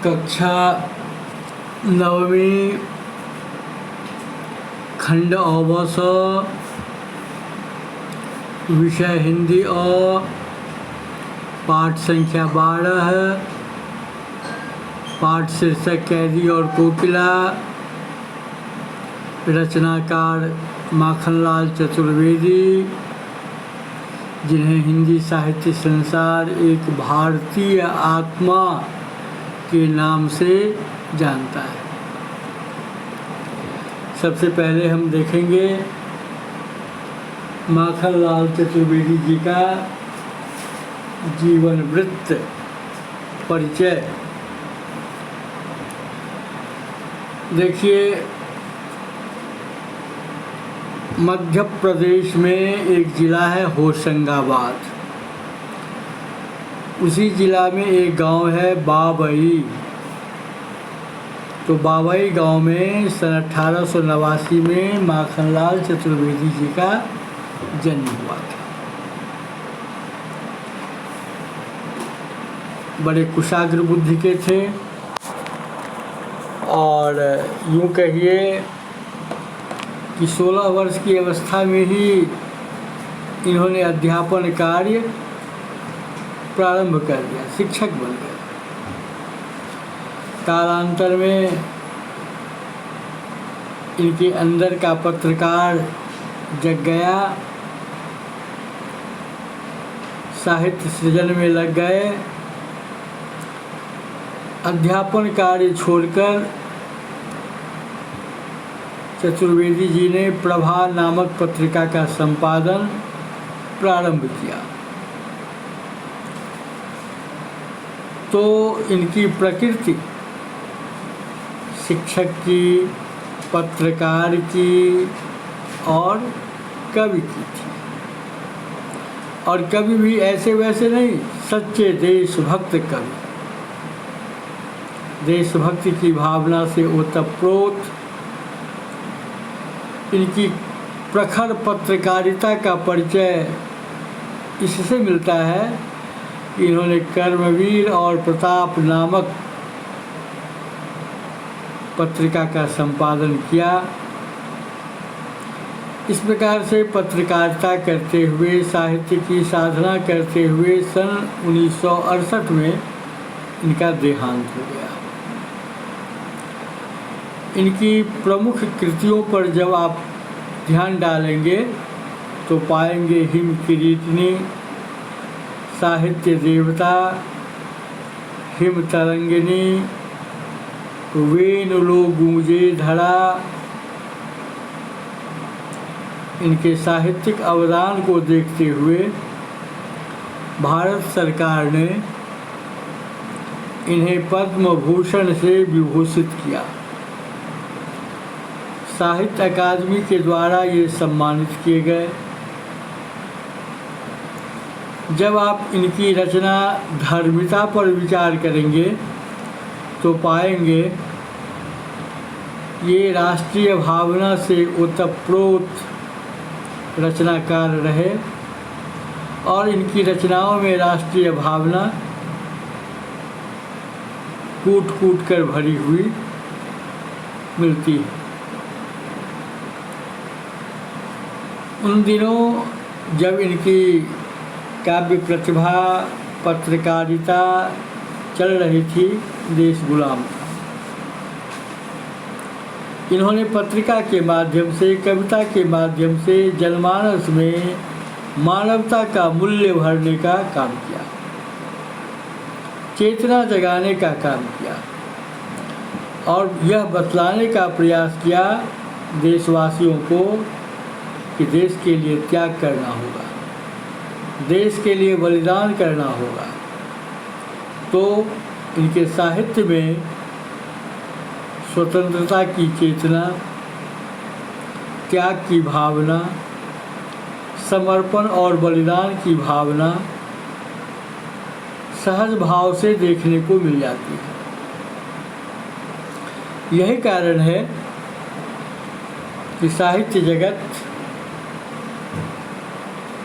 कक्षा नवमी खंड अवस विषय हिंदी और पाठ संख्या 12 पाठ शीर्षक कैदी और कोकिला। रचनाकार माखनलाल चतुर्वेदी, जिन्हें हिंदी साहित्य संसार एक भारतीय आत्मा के नाम से जानता है। सबसे पहले हम देखेंगे माखनलाल चतुर्वेदी जी का जीवन वृत्त परिचय। देखिए, मध्य प्रदेश में एक ज़िला है होशंगाबाद। उसी ज़िला में एक गांव है बाबई। तो बाबई गांव में सन 1889 में माखनलाल चतुर्वेदी जी का जन्म हुआ था। बड़े कुशाग्र बुद्धि के थे और यूँ कहिए कि 16 वर्ष की अवस्था में ही इन्होंने अध्यापन कार्य प्रारंभ कर दिया, शिक्षक बन गए। कालांतर में इनके अंदर का पत्रकार जग गया, साहित्य सृजन में लग गए। अध्यापन कार्य छोड़कर चतुर्वेदी जी ने प्रभा नामक पत्रिका का संपादन प्रारंभ किया। तो इनकी प्रकृति शिक्षक की, पत्रकार की और कवि की थी। और कवि भी ऐसे वैसे नहीं, सच्चे देशभक्त कवि। देशभक्ति की भावना से ओतप्रोत इनकी प्रखर पत्रकारिता का परिचय इससे मिलता है कि इन्होंने कर्मवीर और प्रताप नामक पत्रिका का संपादन किया। इस प्रकार से पत्रकारिता करते हुए, साहित्य की साधना करते हुए सन 1968 में इनका देहांत हो गया। इनकी प्रमुख कृतियों पर जब आप ध्यान डालेंगे तो पाएंगे हिम किरीटिनी, साहित्य देवता, हिम तरंगिनी, वेणुलो गूंजे धरा। इनके साहित्यिक अवदान को देखते हुए भारत सरकार ने इन्हें पद्म भूषण से विभूषित किया। साहित्य अकादमी के द्वारा ये सम्मानित किए गए। जब आप इनकी रचना धर्मिता पर विचार करेंगे तो पाएंगे ये राष्ट्रीय भावना से ओतप्रोत रचनाकार रहे और इनकी रचनाओं में राष्ट्रीय भावना कूट कूट कर भरी हुई मिलती है। उन दिनों जब इनकी काव्य प्रतिभा, पत्रकारिता चल रही थी, देश गुलाम था। इन्होंने पत्रिका के माध्यम से, कविता के माध्यम से जनमानस में मानवता का मूल्य भरने का काम किया, चेतना जगाने का काम किया और यह बतलाने का प्रयास किया देशवासियों को कि देश के लिए त्याग करना होगा, देश के लिए बलिदान करना होगा। तो इनके साहित्य में स्वतंत्रता की चेतना, त्याग की भावना, समर्पण और बलिदान की भावना सहज भाव से देखने को मिल जाती है। यही कारण है कि साहित्य जगत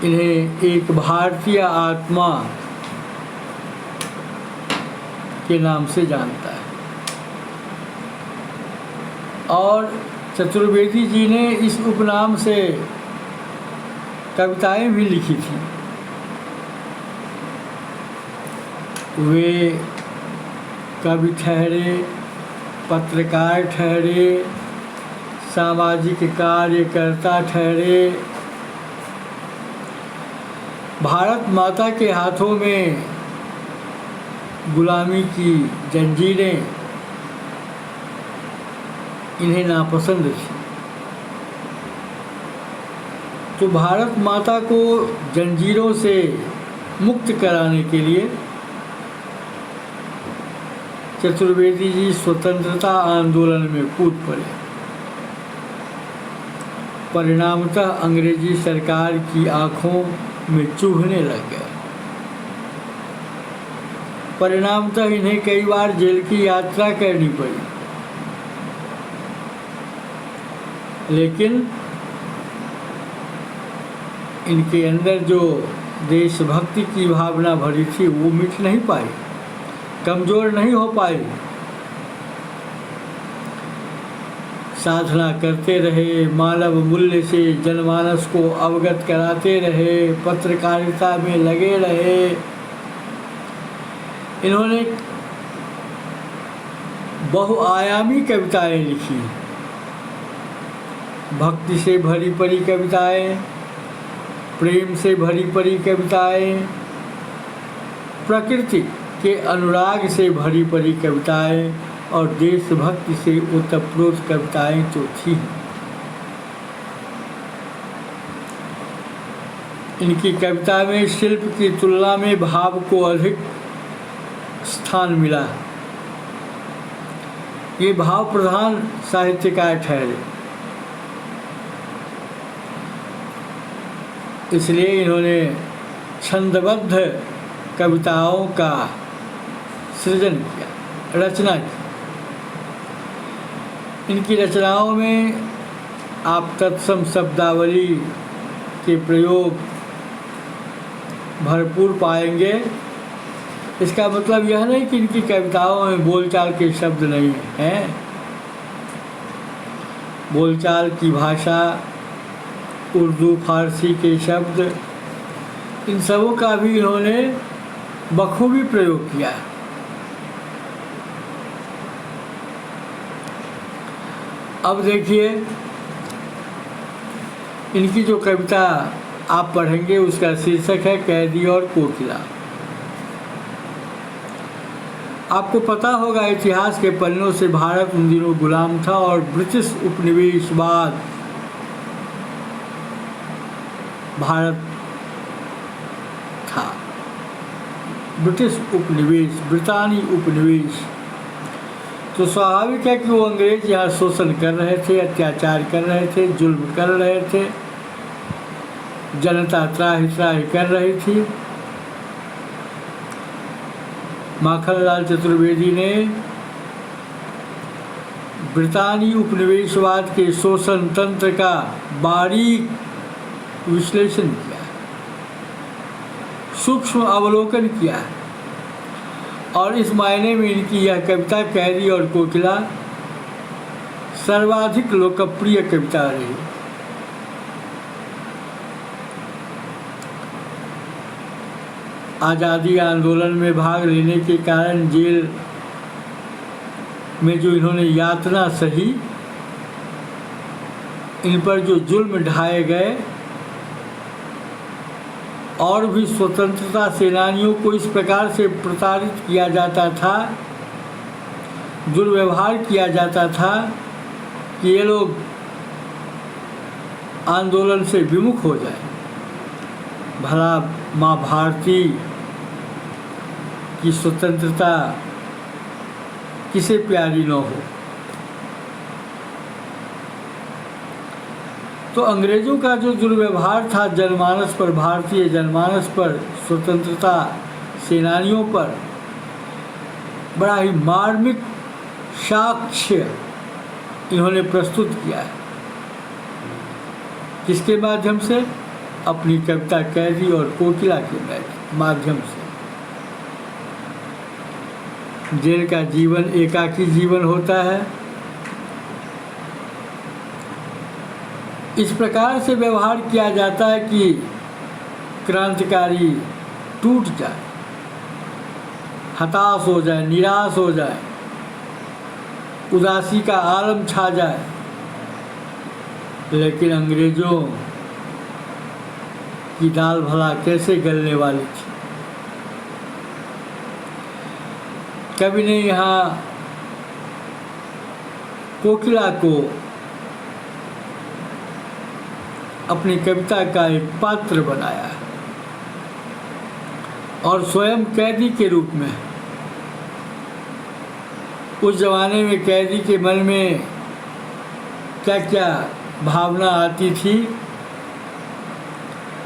इन्हें एक भारतीय आत्मा के नाम से जानता है। और चतुर्वेदी जी ने इस उपनाम से कविताएं भी लिखी थी। वे कवि ठहरे, पत्रकार ठहरे, सामाजिक कार्यकर्ता ठहरे। भारत माता के हाथों में गुलामी की जंजीरें इन्हें नापसंद थी, तो भारत माता को जंजीरों से मुक्त कराने के लिए चतुर्वेदी जी स्वतंत्रता आंदोलन में कूद पड़े। परिणामतः अंग्रेजी सरकार की आंखों में चुभने लग गए। परिणामतः इन्हें कई बार जेल की यात्रा करनी पड़ी, लेकिन इनके अंदर जो देशभक्ति की भावना भरी थी वो मिट नहीं पाई, कमज़ोर नहीं हो पाई। साधना करते रहे, मानव मूल्य से जनमानस को अवगत कराते रहे, पत्रकारिता में लगे रहे। इन्होंने बहुआयामी कविताएं लिखी, भक्ति से भरी पड़ी कविताएं, प्रेम से भरी पड़ी कविताएं, प्रकृति के अनुराग से भरी पड़ी कविताएं और देशभक्ति से ओतप्रोत कविताएं तो थी। इनकी कविता में शिल्प की तुलना में भाव को अधिक स्थान मिला। ये भाव प्रधान साहित्यकार ठहरे, इसलिए इन्होंने छंदबद्ध कविताओं का सृजन किया, रचना की। इनकी रचनाओं में आप तत्सम शब्दावली के प्रयोग भरपूर पाएंगे। इसका मतलब यह नहीं कि इनकी कविताओं में बोलचाल के शब्द नहीं हैं। बोलचाल की भाषा, उर्दू फारसी के शब्द, इन सबों का भी इन्होंने बखूबी प्रयोग किया। अब देखिए, इनकी जो कविता आप पढ़ेंगे उसका शीर्षक है कैदी और कोकिला। आपको पता होगा इतिहास के पन्नों से भारत उन दिनों गुलाम था और ब्रिटिश उपनिवेशवाद भारत था। ब्रिटिश उपनिवेश, ब्रितानी उपनिवेश, तो स्वाभाविक है कि वो अंग्रेज यहाँ शोषण कर रहे थे, अत्याचार कर रहे थे, जुल्म कर रहे थे, जनता त्राहि त्राहि कर रही थी। माखनलाल चतुर्वेदी ने ब्रितानी उपनिवेशवाद के शोषण तंत्र का बारीक विश्लेषण किया, सूक्ष्म अवलोकन किया, और इस मायने में इनकी यह कविता कैदी और कोकिला सर्वाधिक लोकप्रिय कविता रही। आज़ादी आंदोलन में भाग लेने के कारण जेल में जो इन्होंने यातना सही, इन पर जो जुल्म ढाए गए, और भी स्वतंत्रता सेनानियों को इस प्रकार से प्रताड़ित किया जाता था, दुर्व्यवहार किया जाता था कि ये लोग आंदोलन से विमुख हो जाए। भला माँ भारती की स्वतंत्रता किसे प्यारी न हो। तो अंग्रेज़ों का जो दुर्व्यवहार था जनमानस पर, भारतीय जनमानस पर, स्वतंत्रता सेनानियों पर, बड़ा ही मार्मिक साक्ष्य इन्होंने प्रस्तुत किया है। किसके माध्यम से? अपनी कविता कैदी और कोकिला के माध्यम से। जेल का जीवन एकाकी जीवन होता है, इस प्रकार से व्यवहार किया जाता है कि क्रांतिकारी टूट जाए, हताश हो जाए, निराश हो जाए, उदासी का आलम छा जाए। लेकिन अंग्रेजों की दाल भला कैसे गलने वाली थी। कवि ने यहाँ कोकिला को अपनी कविता का एक पात्र बनाया और स्वयं कैदी के रूप में। उस जमाने में कैदी के मन में क्या क्या भावना आती थी,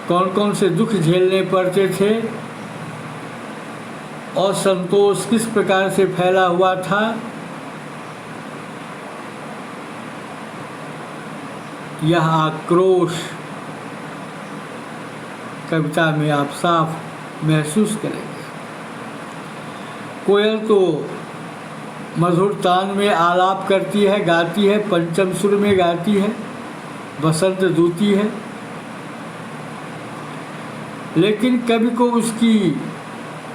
कौन कौन से दुख झेलने पड़ते थे और संतोष किस प्रकार से फैला हुआ था, यह आक्रोश कविता में आप साफ महसूस करेंगे। कोयल तो मधुर तान में आलाप करती है, गाती है, पंचम सुर में गाती है, बसंत दूती है, लेकिन कवि को उसकी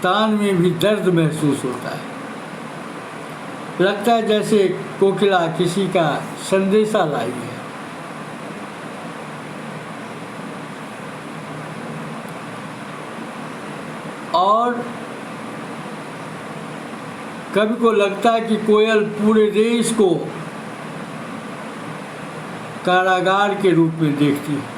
तान में भी दर्द महसूस होता है। लगता है जैसे कोकिला किसी का संदेशा लाई है। और कवि को लगता है कि कोयल पूरे देश को कारागार के रूप में देखती है।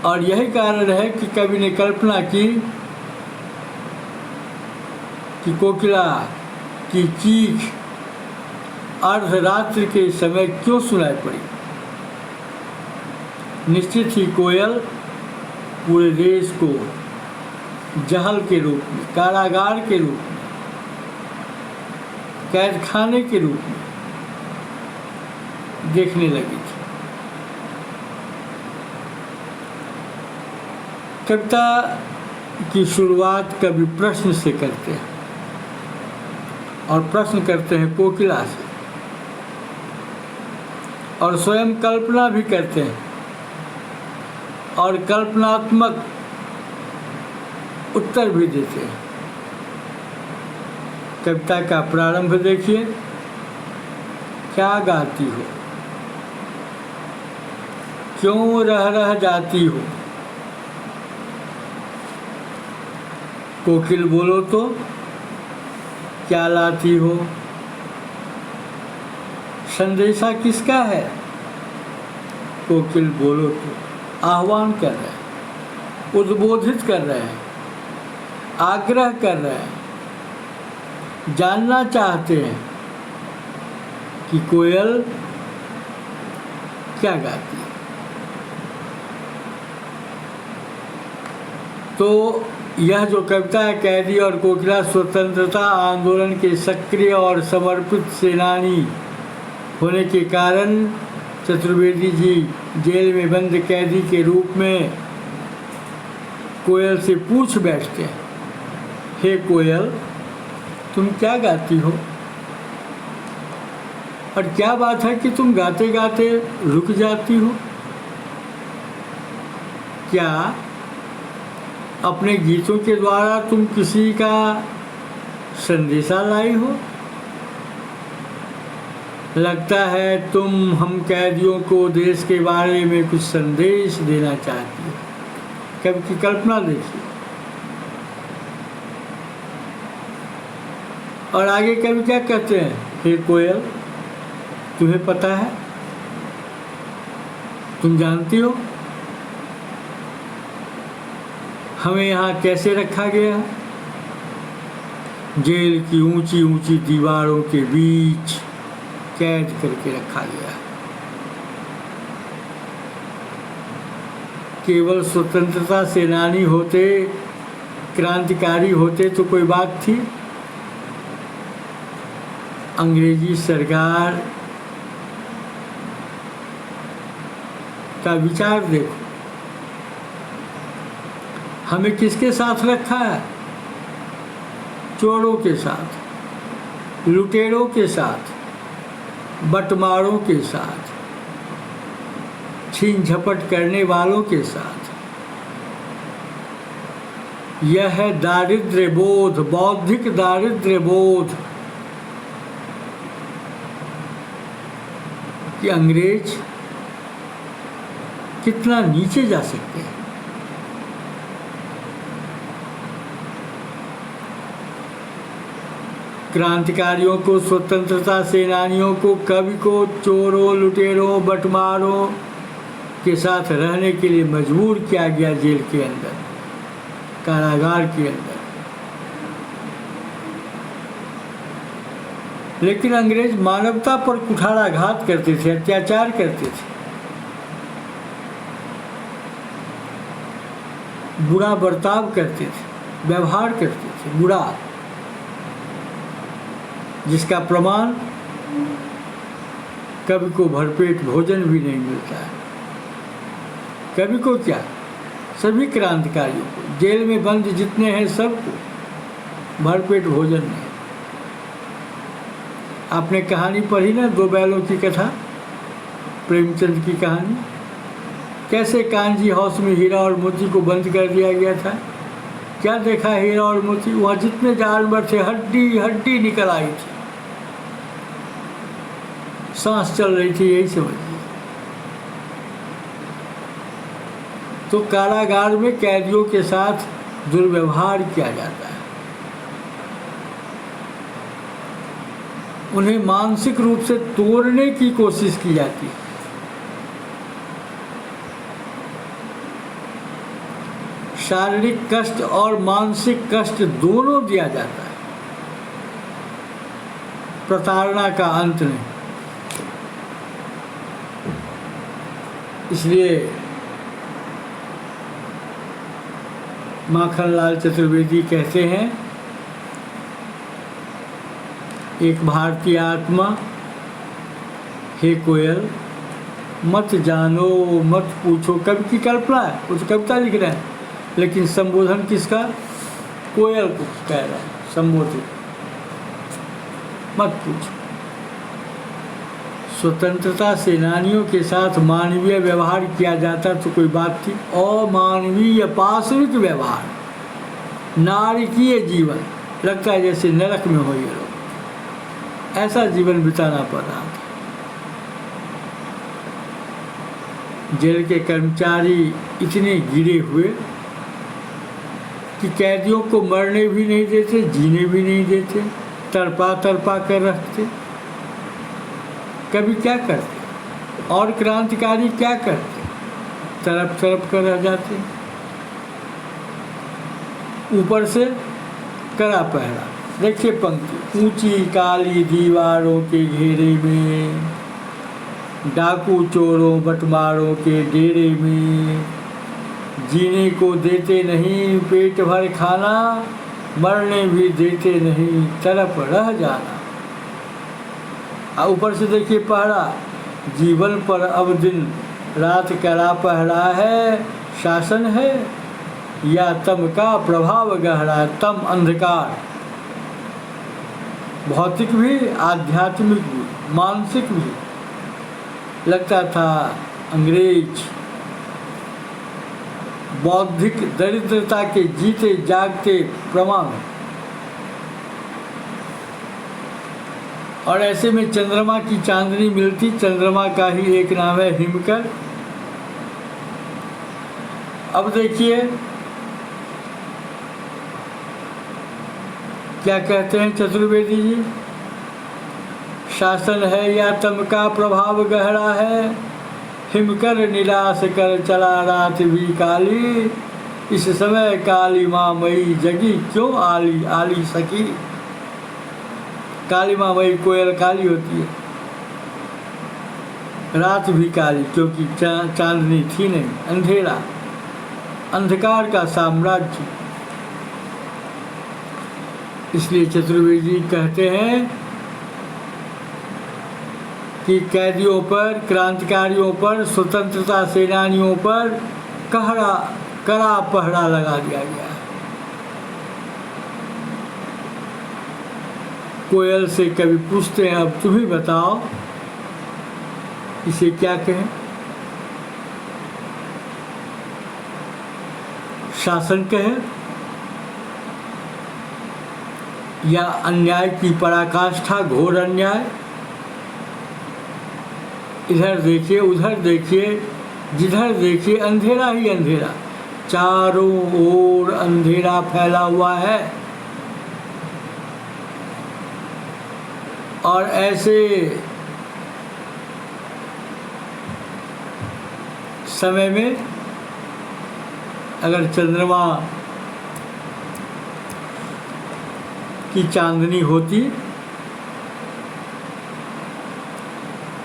और यही कारण है कि कवि ने कल्पना की कि कोकिला की चीख अर्धरात्रि के समय क्यों सुनाई पड़ी। निश्चित ही कोयल पूरे देश को जहल के रूप में, कारागार के रूप में, कैद खाने के रूप में देखने लगी थी। कविता की शुरुआत कवि प्रश्न से करते हैं और प्रश्न करते हैं कोकिला से, और स्वयं कल्पना भी करते हैं और कल्पनात्मक उत्तर भी देते हैं। कविता का प्रारंभ देखिए, क्या गाती हो, क्यों रह रह जाती हो, कोकिल बोलो तो क्या लाती हो, संदेशा किसका है, कोकिल बोलो तो आह्वान कर रहे हैं, उद्बोधित कर रहे हैं, आग्रह कर रहे हैं, जानना चाहते हैं कि कोयल क्या गाती है। तो यह जो कविता है, कैदी और कोकिला स्वतंत्रता आंदोलन के सक्रिय और समर्पित सेनानी होने के कारण चतुर्वेदी जी जेल में बंद कैदी के रूप में कोयल से पूछ बैठते हैं, हे कोयल तुम क्या गाती हो, और क्या बात है कि तुम गाते गाते रुक जाती हो, क्या अपने गीतों के द्वारा तुम किसी का संदेशा लाई हो। लगता है तुम हम कैदियों को देश के बारे में कुछ संदेश देना चाहती हो। कवि की कल्पना देखिए। और आगे कवि क्या कहते हैं, हे कोयल तुम्हें पता है, तुम जानती हो हमें यहाँ कैसे रखा गया है। जेल की ऊंची ऊंची दीवारों के बीच कैद करके रखा गया। केवल स्वतंत्रता सेनानी होते, क्रांतिकारी होते तो कोई बात थी। अंग्रेजी सरकार का विचार देखो, हमें किसके साथ रखा है, चोरों के साथ, लुटेरों के साथ, बटमारों के साथ, छीन झपट करने वालों के साथ। यह है दारिद्र्य बोध, बौद्धिक दारिद्र्य बोध कि अंग्रेज कितना नीचे जा सकते हैं। क्रांतिकारियों को, स्वतंत्रता सेनानियों को, कवि को चोरों, लुटेरों, बटमारों के साथ रहने के लिए मजबूर किया गया जेल के अंदर, कारागार के अंदर। लेकिन अंग्रेज मानवता पर कुठाराघात करते थे, अत्याचार करते थे, बुरा बर्ताव करते थे, व्यवहार करते थे बुरा, जिसका प्रमाण कवि को भरपेट भोजन भी नहीं मिलता है। कवि को क्या, सभी क्रांतिकारियों को, जेल में बंद जितने हैं सबको भरपेट भोजन नहीं। आपने कहानी पढ़ी ना, दो बैलों की कथा, प्रेमचंद की कहानी, कैसे कांजी हाउस में हीरा और मोती को बंद कर दिया गया था। क्या देखा हीरा और मोती, वहाँ जितने जानवर थे हड्डी हड्डी निकल आई थी, सांस चल रही थी, यही समझिए। तो कारागार में कैदियों के साथ दुर्व्यवहार किया जाता है, उन्हें मानसिक रूप से तोड़ने की कोशिश की जाती है। शारीरिक कष्ट और मानसिक कष्ट दोनों दिया जाता है, प्रताड़ना का अंत नहीं। इसलिए माखनलाल चतुर्वेदी कहते हैं, एक भारतीय आत्मा, हे कोयल मत जानो मत पूछो। कवि की कल्पना है, वो तो कविता लिख रहे हैं, लेकिन संबोधन किसका, कोयल को कह रहा है, संबोधित, मत पूछो। स्वतंत्रता सेनानियों के साथ मानवीय व्यवहार किया जाता तो कोई बात थी, अमानवीय पाशविक व्यवहार, नारकीय जीवन, लगता है जैसे नरक में हो ये लोग, ऐसा जीवन बिताना पड़ रहा था। जेल के कर्मचारी इतने गिरे हुए कि कैदियों को मरने भी नहीं देते, जीने भी नहीं देते, तड़पा तड़पा कर रखते। कभी क्या करते और क्रांतिकारी क्या करते, तड़प तड़प कर रह जाते। ऊपर से कड़ा पहरा, देखिए पंक्ति, ऊंची काली दीवारों के घेरे में, डाकू चोरों बटमारों के डेरे में, जीने को देते नहीं पेट भर खाना, मरने भी देते नहीं तड़प रह जाना। ऊपर से देखिए पहरा, जीवन पर अब दिन रात कड़ा पहरा है, शासन है या तम का प्रभाव गहरा। तम अंधकार, भौतिक भी, आध्यात्मिक भी, मानसिक भी। लगता था अंग्रेज बौद्धिक दरिद्रता के जीते जागते प्रमाण। और ऐसे में चंद्रमा की चांदनी मिलती, चंद्रमा का ही एक नाम है हिमकर। अब देखिए क्या कहते हैं चतुर्वेदी जी, शासन है या तम का प्रभाव गहरा है, हिमकर निराश कर चला रात भी काली, इस समय काली माँ मई जगी क्यों आली आली सकी। काली माँ मई, कोयल काली होती है, रात भी काली क्योंकि चांदनी थी नहीं, अंधेरा, अंधकार का साम्राज्य। इसलिए चतुर्वेदी कहते हैं कि कैदियों पर, क्रांतिकारियों पर, स्वतंत्रता सेनानियों पर कड़ा पहरा लगा दिया गया। कोयल से कभी पूछते हैं, अब तुम ही बताओ इसे क्या कहें? शासन कहें या अन्याय की पराकाष्ठा, घोर अन्याय? इधर देखिए, उधर देखिए, जिधर देखिए अंधेरा ही अंधेरा, चारों ओर अंधेरा फैला हुआ है। और ऐसे समय में अगर चंद्रमा की चांदनी होती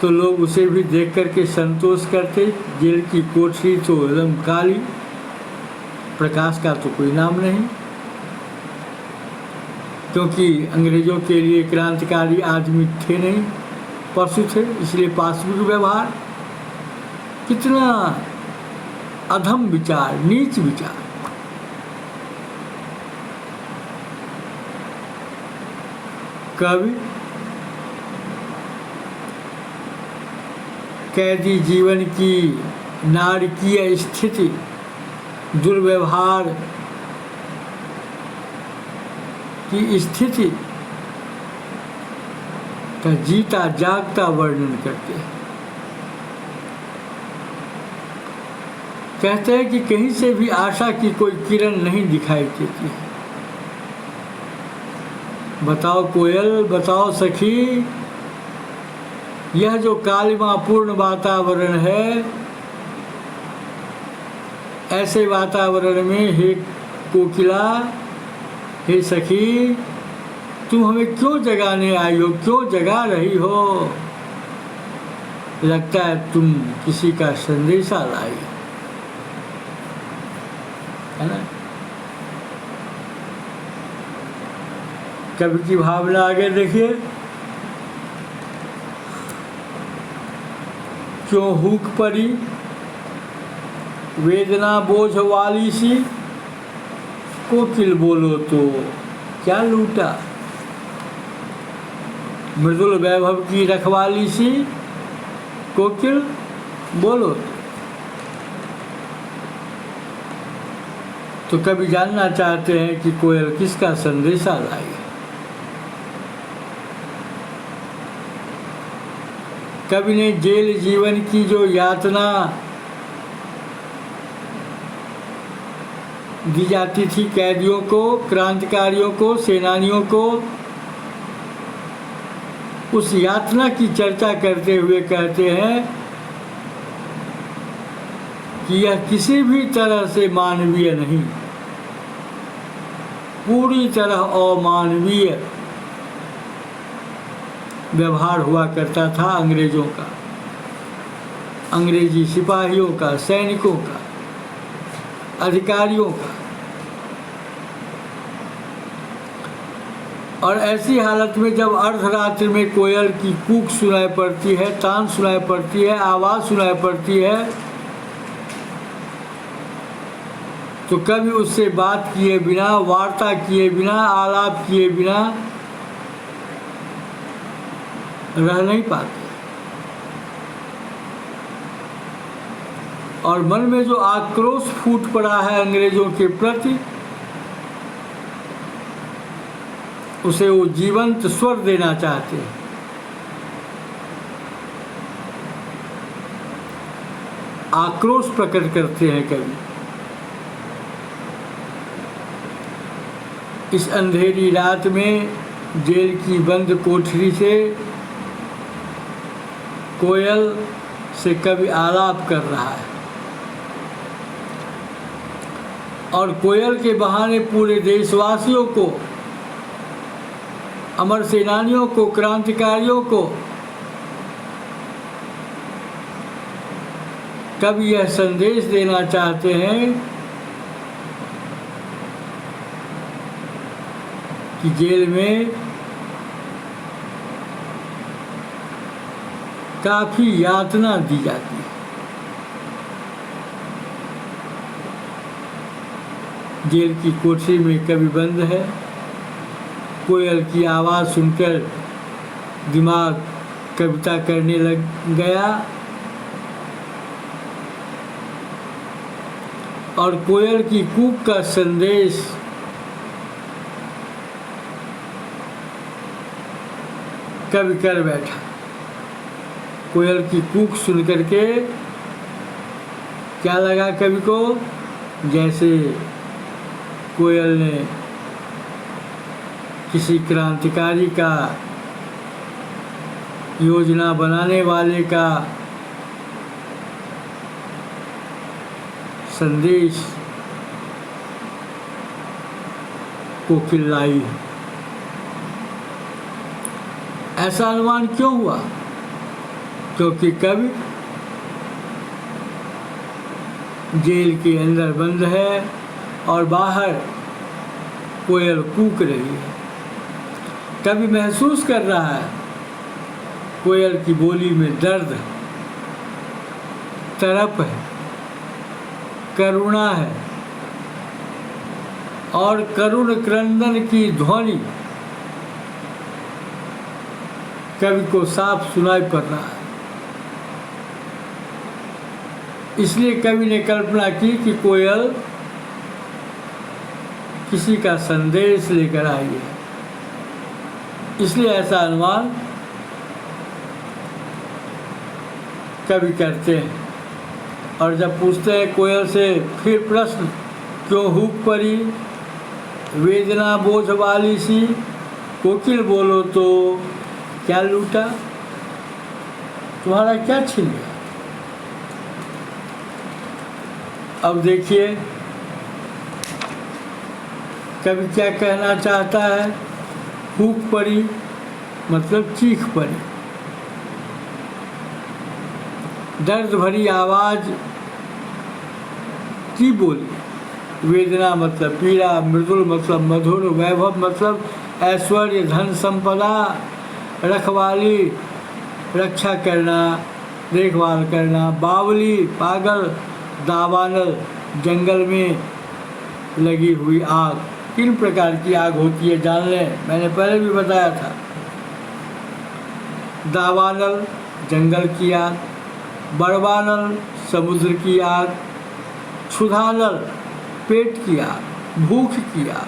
तो लोग उसे भी देख करके संतोष करते। जेल की कोठरी तो एकदम काली, प्रकाश का तो कोई नाम नहीं, क्योंकि अंग्रेजों के लिए क्रांतिकारी आदमी थे नहीं, पशु थे। इसलिए पाशविक व्यवहार, कितना अधम विचार, नीच विचार। कवि कैदी जीवन की नारकीय स्थिति, दुर्व्यवहार की स्थिति का जीता जागता वर्णन करते हैं। कहते हैं कि कहीं से भी आशा की कोई किरण नहीं दिखाई देती है। बताओ कोयल, बताओ सखी, यह जो कालिमापूर्ण वातावरण है, ऐसे वातावरण में हे कोकिला, हे सखी, तुम हमें क्यों जगाने आई हो, क्यों जगा रही हो? लगता है तुम किसी का संदेशा लाई, है ना? कवि की भावना आगे देखिए। क्यों हुक पड़ी वेदना बोझ वाली सी, कोकिल बोलो तो क्या लूटा, मृदुल वैभव की रखवाली सी, कोकिल बोलो। तो कभी जानना चाहते हैं कि कोयल किसका संदेशा लाई। कवि ने जेल जीवन की जो यातना दी जाती थी कैदियों को, क्रांतिकारियों को, सेनानियों को, उस यातना की चर्चा करते हुए कहते हैं कि यह किसी भी तरह से मानवीय नहीं, पूरी तरह अमानवीय व्यवहार हुआ करता था अंग्रेजों का, अंग्रेजी सिपाहियों का, सैनिकों का, अधिकारियों का। और ऐसी हालत में जब अर्धरात्रि में कोयल की कूक सुनाई पड़ती है, तान सुनाई पड़ती है, आवाज़ सुनाई पड़ती है, तो कभी उससे बात किए बिना, वार्ता किए बिना, आलाप किए बिना रह नहीं पाते। और मन में जो आक्रोश फूट पड़ा है अंग्रेजों के प्रति, उसे वो जीवंत स्वर देना चाहते हैं। आक्रोश प्रकट करते हैं कवि। इस अंधेरी रात में जेल की बंद कोठरी से कोयल से कवि आलाप कर रहा है, और कोयल के बहाने पूरे देशवासियों को, अमर सेनानियों को, क्रांतिकारियों को कवि यह संदेश देना चाहते हैं कि जेल में काफ़ी यातना दी जाती है। जेल की कोठरी में कवि बंद है, कोयल की आवाज़ सुनकर दिमाग कविता करने लग गया, और कोयल की कूक का संदेश कवि कर बैठा। कोयल की कूक सुन करके क्या लगा कवि को, जैसे कोयल ने किसी क्रांतिकारी का, योजना बनाने वाले का संदेश को चिल्लाई। ऐसा अनुमान क्यों हुआ? क्योंकि कवि जेल के अंदर बंद है और बाहर कोयल कूक रही है। कवि महसूस कर रहा है कोयल की बोली में दर्द है, तड़प है, करुणा है और करुण क्रंदन की ध्वनि कवि को साफ सुनाई पड़ रहा है। इसलिए कवि ने कल्पना की कि कोयल किसी का संदेश लेकर आई है, इसलिए ऐसा अनुमान कवि करते हैं। और जब पूछते हैं कोयल से फिर प्रश्न, क्यों हूक पड़ी वेदना बोझ वाली सी, कोकिल बोलो तो क्या लूटा, तुम्हारा क्या छीन गया। अब देखिए कवि क्या कहना चाहता है। हूक पड़ी मतलब चीख पड़ी, दर्द भरी आवाज की बोली। वेदना मतलब पीड़ा, मृदुल मतलब मधुर, वैभव मतलब ऐश्वर्य, धन संपदा, रखवाली रक्षा करना, देखभाल करना, बावली पागल, दावानल जंगल में लगी हुई आग। 3 प्रकार की आग होती है, जान लें, मैंने पहले भी बताया था। दावानल जंगल की आग, बड़वानल समुद्र की आग, क्षुधानल पेट की आग, भूख की आग।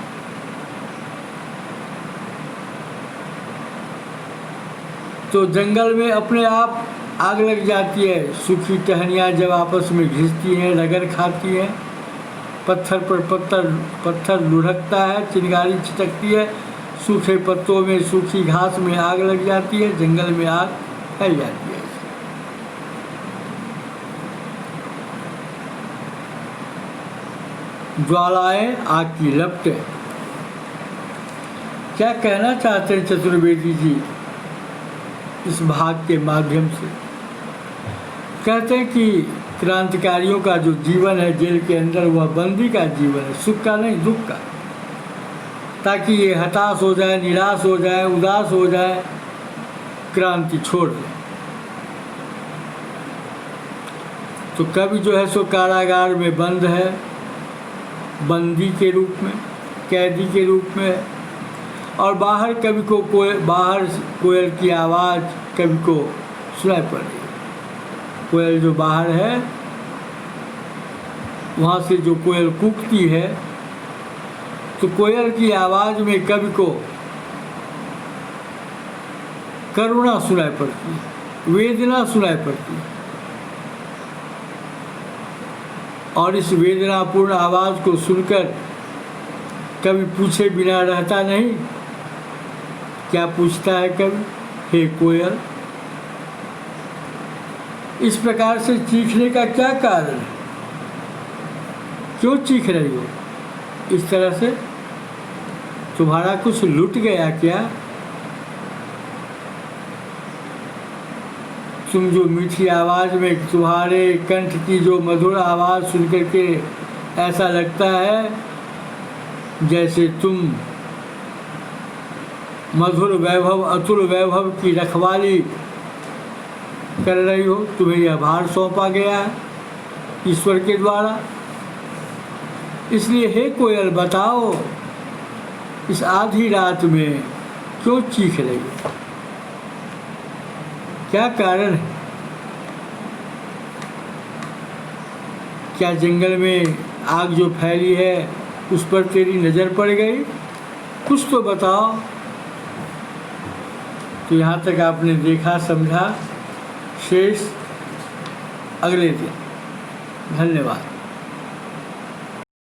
तो जंगल में अपने आप आग लग जाती है। सूखी टहनियाँ जब आपस में घिसती हैं, रगड़ खाती हैं, पत्थर पर पत्थर लुढ़कता है, चिंगारी छिटकती है, सूखे पत्तों में, सूखी घास में आग लग जाती है, जंगल में आग फैल जाती है। ज्वालाएं, आग की लपटें। क्या कहना चाहते हैं चतुर्वेदी जी इस भाग के माध्यम से? कहते हैं कि क्रांतिकारियों का जो जीवन है जेल के अंदर, वह बंदी का जीवन है, सुख का नहीं, दुख का, ताकि ये हताश हो जाए, निराश हो जाए, उदास हो जाए, क्रांति छोड़ दे। तो कवि जो है सो कारागार में बंद है, बंदी के रूप में, कैदी के रूप में, और बाहर कवि को बाहर कोयल की आवाज़ कवि को सुनाई पड़ रही है। कोयल जो बाहर है, वहाँ से जो कोयल कूकती है, तो कोयल की आवाज़ में कवि को करुणा सुनाई पड़ती है, वेदना सुनाई पड़ती है। और इस वेदनापूर्ण आवाज़ को सुनकर कवि पूछे बिना रहता नहीं। क्या पूछता है कवि? हे कोयल, इस प्रकार से चीखने का क्या कारण है? क्यों चीख रही हो इस तरह से? तुम्हारा कुछ लुट गया क्या? तुम जो मीठी आवाज़ में, तुम्हारे कंठ की जो मधुर आवाज़ सुन करके ऐसा लगता है जैसे तुम मधुर वैभव, अतुल वैभव की रखवाली कर रही हो, तुम्हें यह भार सौंपा गया है ईश्वर के द्वारा। इसलिए हे कोयल, बताओ इस आधी रात में क्यों चीख रही हो? क्या कारण है? क्या जंगल में आग जो फैली है उस पर तेरी नज़र पड़ गई, कुछ तो बताओ। तो यहाँ तक आपने देखा, समझा। शेष अगले दिन। धन्यवाद।